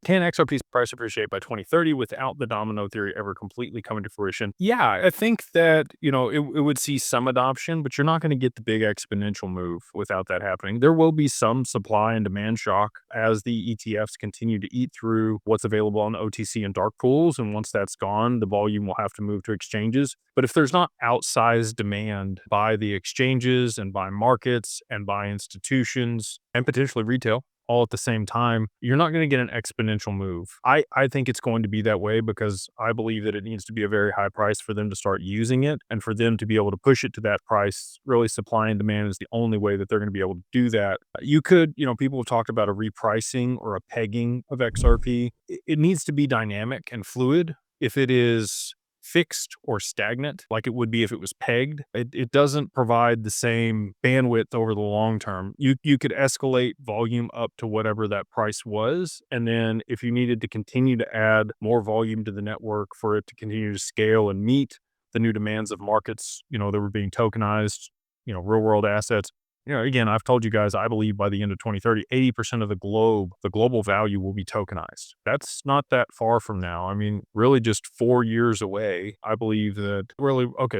can XRP's price appreciate by 2030 without the domino theory ever completely coming to fruition? Yeah, I think that, it would see some adoption, but you're not going to get the big exponential move without that happening. There will be some supply and demand shock as the ETFs continue to eat through what's available on OTC and dark pools. And once that's gone, the volume will have to move to exchanges. But if there's not outsized demand by the exchanges and by markets and by institutions and potentially retail, all at the same time, you're not going to get an exponential move. I think it's going to be that way because I believe that it needs to be a very high price for them to start using it, and for them to be able to push it to that price. Really, supply and demand is the only way that they're going to be able to do that. You could, people have talked about a repricing or a pegging of XRP. It needs to be dynamic and fluid. If it is fixed or stagnant, like it would be if it was pegged, it doesn't provide the same bandwidth over the long term. You could escalate volume up to whatever that price was. And then if you needed to continue to add more volume to the network for it to continue to scale and meet the new demands of markets, that were being tokenized, real world assets. Again, I've told you guys, I believe by the end of 2030, 80% of the global value will be tokenized. That's not that far from now. I mean, really just 4 years away. I believe that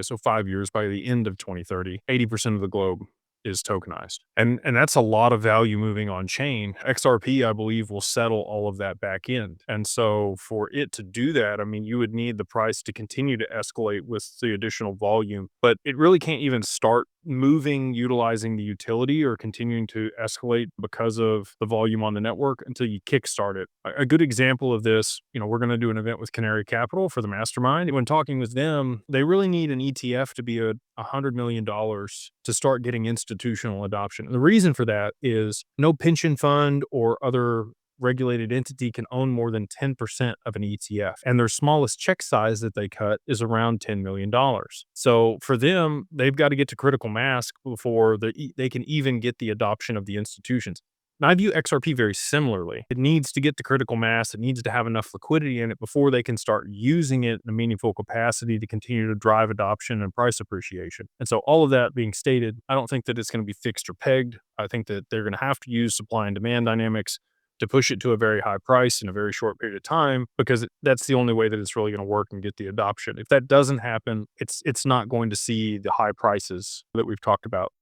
so 5 years, by the end of 2030, 80% of the globe is tokenized. And that's a lot of value moving on chain. XRP, I believe, will settle all of that back end. And so for it to do that, I mean, you would need the price to continue to escalate with the additional volume, but it really can't even start moving utilizing the utility or continuing to escalate because of the volume on the network until you kickstart it. A good example of this, we're going to do an event with Canary Capital for the mastermind. When talking with them, they really need an ETF to be $100 million to start getting institutional adoption. And the reason for that is no pension fund or other regulated entity can own more than 10% of an ETF. And their smallest check size that they cut is around $10 million. So for them, they've got to get to critical mass before they can even get the adoption of the institutions. And I view XRP very similarly. It needs to get to critical mass. It needs to have enough liquidity in it before they can start using it in a meaningful capacity to continue to drive adoption and price appreciation. And so all of that being stated, I don't think that it's going to be fixed or pegged. I think that they're going to have to use supply and demand dynamics to push it to a very high price in a very short period of time, because that's the only way that it's really going to work and get the adoption. If that doesn't happen, it's not going to see the high prices that we've talked about.